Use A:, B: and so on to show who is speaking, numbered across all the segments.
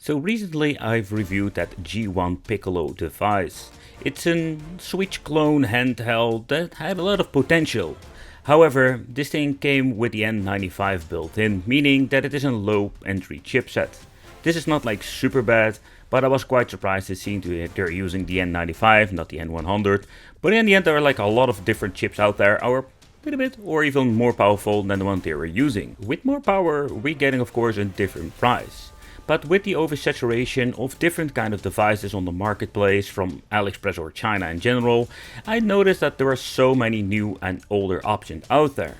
A: So recently I've reviewed that G1 Piccolo device. It's a Switch clone handheld that had a lot of potential. However, this thing came with the N95 built in, meaning that it is a low entry chipset. This is not like super bad, but I was quite surprised to see they're using the N95, not the N100. But in the end there are like a lot of different chips out there, are a little bit or even more powerful than the one they were using. With more power we're getting of course a different price. But with the oversaturation of different kind of devices on the marketplace from AliExpress or China in general, I noticed that there are so many new and older options out there.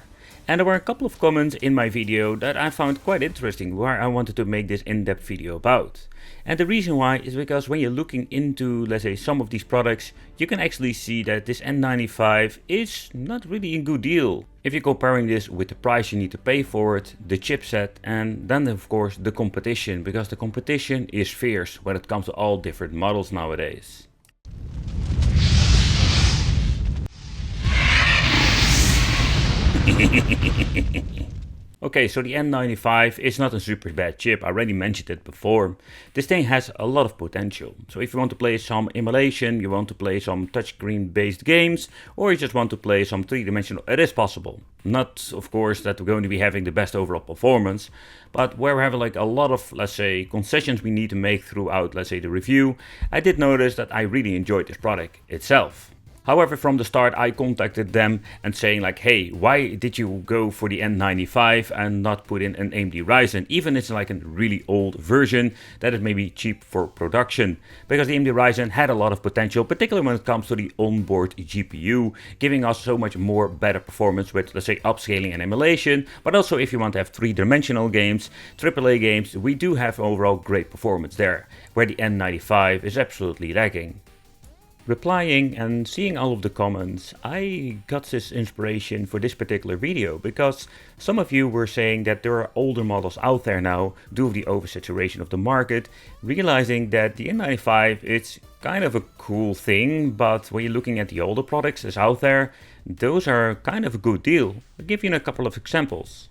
A: And there were a couple of comments in my video that I found quite interesting, where I wanted to make this in-depth video about. And the reason why is because when you're looking into, let's say, some of these products, you can actually see that this N95 is not really a good deal. If you're comparing this with the price you need to pay for it, the chipset, and then of course the competition, because the competition is fierce when it comes to all different models nowadays. Okay, so the N95 is not a super bad chip, I already mentioned it before. This thing has a lot of potential. So if you want to play some emulation, you want to play some touchscreen based games, or you just want to play some three-dimensional, it is possible. Not, of course, that we're going to be having the best overall performance, but where we have like a lot of, let's say, concessions we need to make throughout, let's say, the review, I did notice that I really enjoyed this product itself. However, from the start I contacted them and saying like, hey, why did you go for the N95 and not put in an AMD Ryzen, even if it's like a really old version that is maybe cheap for production, because the AMD Ryzen had a lot of potential, particularly when it comes to the onboard GPU, giving us so much more better performance with, let's say, upscaling and emulation, but also if you want to have three-dimensional games, AAA games, we do have overall great performance there, where the N95 is absolutely lacking. Replying and seeing all of the comments, I got this inspiration for this particular video because some of you were saying that there are older models out there now due to the oversaturation of the market, realizing that the N95 is kind of a cool thing, but when you're looking at the older products that's out there, those are kind of a good deal. I'll give you a couple of examples.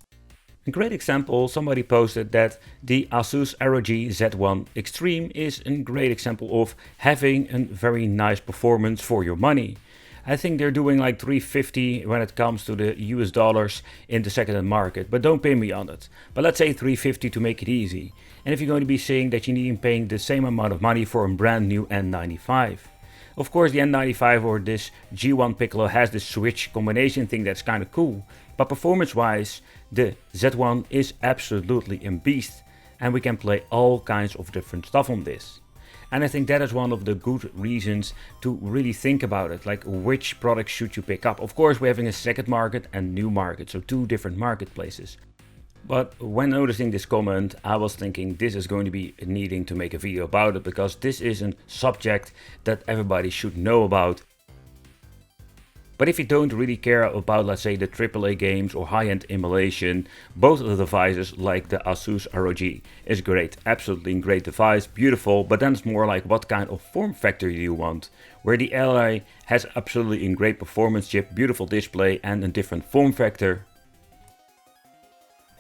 A: A great example, somebody posted that the Asus ROG Z1 Extreme is a great example of having a very nice performance for your money. I think they're doing like 350 when it comes to the US dollars in the second-hand market, but don't pay me on it. But let's say 350 to make it easy. And if you're going to be saying that you need paying the same amount of money for a brand new N95. Of course the N95 or this G1 Piccolo has this switch combination thing that's kind of cool, but performance wise the Z1 is absolutely a beast and we can play all kinds of different stuff on this. And I think that is one of the good reasons to really think about it, like which product should you pick up. Of course we're having a second market and new market, so two different marketplaces. But when noticing this comment, I was thinking this is going to be needing to make a video about it, because this is a subject that everybody should know about. But if you don't really care about, let's say, the AAA games or high-end emulation, both of the devices like the Asus ROG is great, absolutely great device, beautiful, but then it's more like what kind of form factor you want. Where the Ally has absolutely a great performance chip, beautiful display and a different form factor.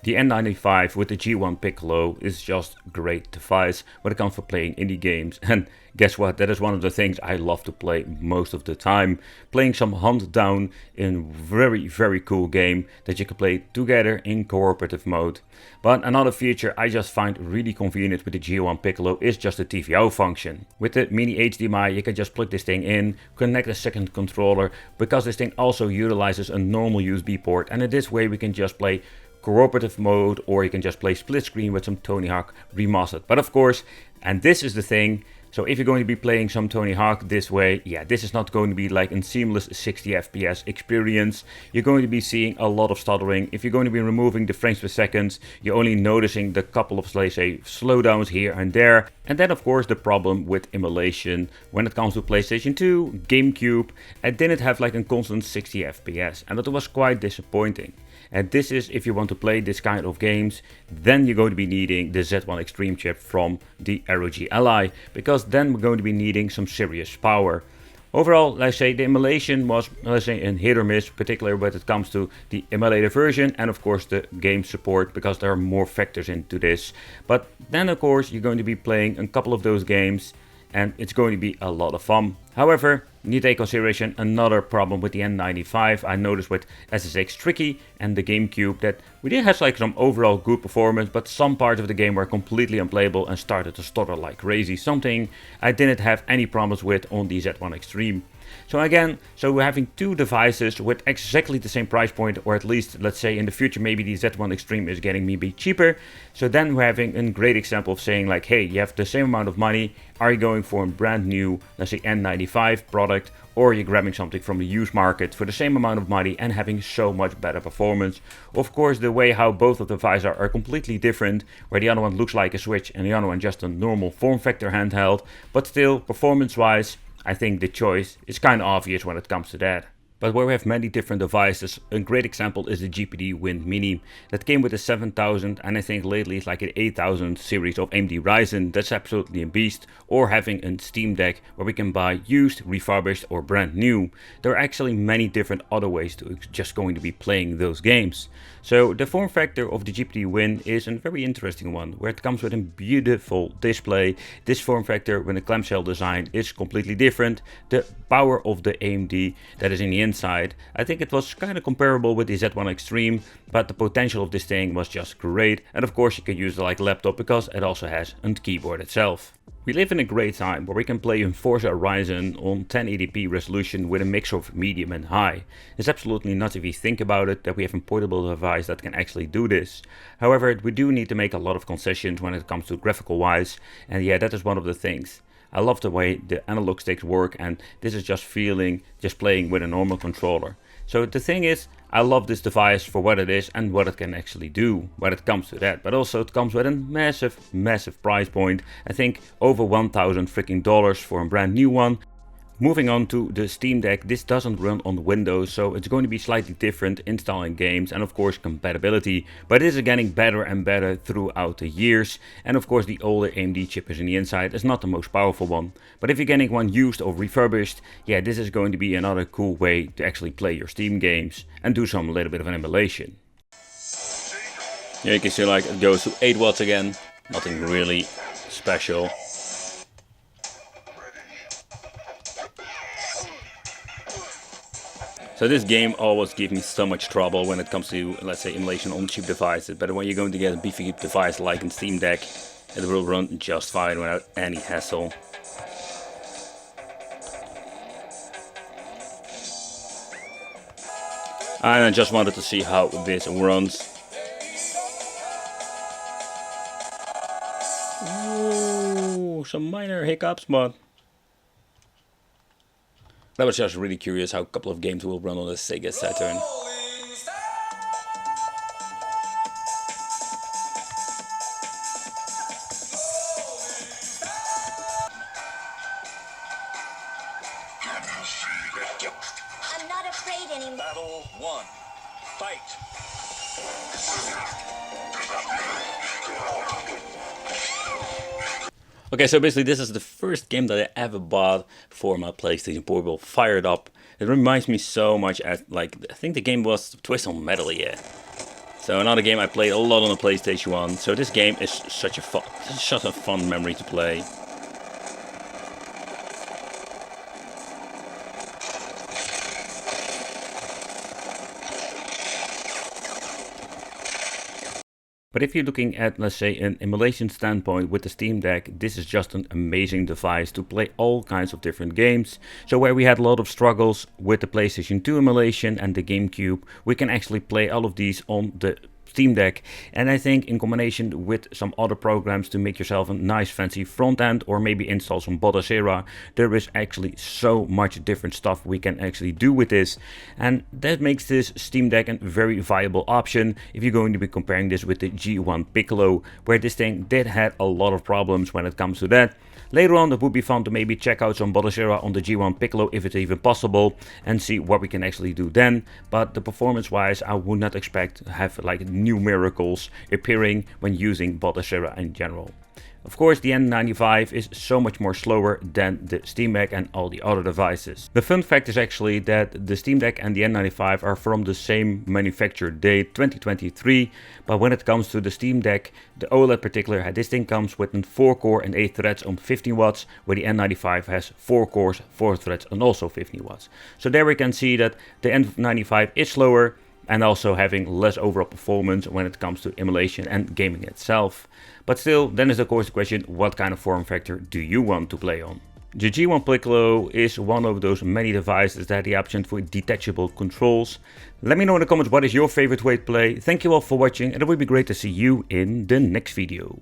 A: The N95 with the G1 Piccolo is just a great device when it comes to playing indie games, and guess what, that is one of the things I love to play most of the time. Playing some Hunt Down in very cool game that you can play together in cooperative mode. But another feature I just find really convenient with the G1 Piccolo is just the TVO function. With the mini HDMI you can just plug this thing in, connect a second controller, because this thing also utilizes a normal USB port, and in this way we can just play cooperative mode, or you can just play split screen with some Tony Hawk Remastered. But of course, and this is the thing, so if you're going to be playing some Tony Hawk this way, yeah, this is not going to be like a seamless 60 FPS experience. You're going to be seeing a lot of stuttering. If you're going to be removing the frames per second, you're only noticing the couple of, let's say, slowdowns here and there. And then of course the problem with emulation when it comes to PlayStation 2, GameCube, I didn't have like a constant 60 FPS, and that was quite disappointing. And this is, if you want to play this kind of games, then you're going to be needing the Z1 Extreme chip from the ROG Ally, because then we're going to be needing some serious power. Overall, let's say the emulation was, let's say, a hit or miss, particularly when it comes to the emulator version and of course the game support, because there are more factors into this. But then of course you're going to be playing a couple of those games and it's going to be a lot of fun. However, you need to take consideration another problem with the N95. I noticed with SSX Tricky and the GameCube that we did have like some overall good performance, but some parts of the game were completely unplayable and started to stutter like crazy, something I didn't have any problems with on the Z1 Extreme. So again, we're having two devices with exactly the same price point, or at least let's say in the future maybe the Z1 Extreme is getting maybe cheaper. So then we're having a great example of saying like, hey, you have the same amount of money, are you going for a brand new, let's say N95 product, or you're grabbing something from the used market for the same amount of money and having so much better performance. Of course, the way how both of the devices are completely different, where the other one looks like a Switch and the other one just a normal form factor handheld, but still performance wise I think the choice is kind of obvious when it comes to that. But where we have many different devices, a great example is the GPD Win Mini. That came with a 7000 and I think lately it's like an 8000 series of AMD Ryzen. That's absolutely a beast. Or having a Steam Deck where we can buy used, refurbished or brand new. There are actually many different other ways to just going to be playing those games. So the form factor of the GPD Win is a very interesting one, where it comes with a beautiful display. This form factor with a clamshell design is completely different. The power of the AMD that is in the inside, I think it was kind of comparable with the Z1 Extreme, but the potential of this thing was just great. And of course you can use it like a laptop because it also has a keyboard itself. We live in a great time where we can play in Forza Horizon on 1080p resolution with a mix of medium and high. It's absolutely nuts if you think about it that we have a portable device that can actually do this. However, we do need to make a lot of concessions when it comes to graphical wise, and yeah, that is one of the things. I love the way the analog sticks work, and this is just playing with a normal controller. So the thing is, I love this device for what it is and what it can actually do when it comes to that. But also it comes with a massive price point. I think over $1,000 for a brand new one. Moving on to the Steam Deck, this doesn't run on Windows, so it's going to be slightly different installing games and of course compatibility, but it is getting better and better throughout the years. And of course the older AMD chip is in the inside is not the most powerful one, but if you're getting one used or refurbished, yeah, this is going to be another cool way to actually play your Steam games and do some little bit of an emulation. Yeah, you can see like it goes to 8 watts again, nothing really special. So this game always gives me so much trouble when it comes to, let's say, emulation on cheap devices. But when you're going to get a beefy device like a Steam Deck, it will run just fine without any hassle. And I just wanted to see how this runs. Ooh, some minor hiccups, but I was just really curious how a couple of games will run on the Sega Saturn.
B: I'm not afraid anymore. Battle 1. Fight.
A: Okay, so basically this is the first game that I ever bought for my PlayStation Portable fired up. It reminds me so much as, like, I think the game was Twisted Metal, yeah. So another game I played a lot on the PlayStation 1. So this game is such a fun memory to play. But if you're looking at, let's say, an emulation standpoint with the Steam Deck, this is just an amazing device to play all kinds of different games. So where we had a lot of struggles with the PlayStation 2 emulation and the GameCube, we can actually play all of these on the Steam Deck, and I think in combination with some other programs to make yourself a nice fancy front end or maybe install some Bodacera, there is actually so much different stuff we can actually do with this, and that makes this Steam Deck a very viable option if you're going to be comparing this with the G1 Piccolo, where this thing did have a lot of problems when it comes to that. Later on it would be fun to maybe check out some Bodacera on the G1 Piccolo if it's even possible and see what we can actually do then, but the performance wise I would not expect to have like new miracles appearing when using Bodacera in general. Of course, the N95 is so much more slower than the Steam Deck and all the other devices. The fun fact is actually that the Steam Deck and the N95 are from the same manufacture date, 2023, but when it comes to the Steam Deck, the OLED particular, this thing comes with a 4-core and 8 threads on 15 watts, where the N95 has 4 cores, 4 threads and also 15 watts. So there we can see that the N95 is slower and also having less overall performance when it comes to emulation and gaming itself. But still, then is of course the question, what kind of form factor do you want to play on? The G1 Piccolo is one of those many devices that have the option for detachable controls. Let me know in the comments what is your favorite way to play. Thank you all for watching and it would be great to see you in the next video.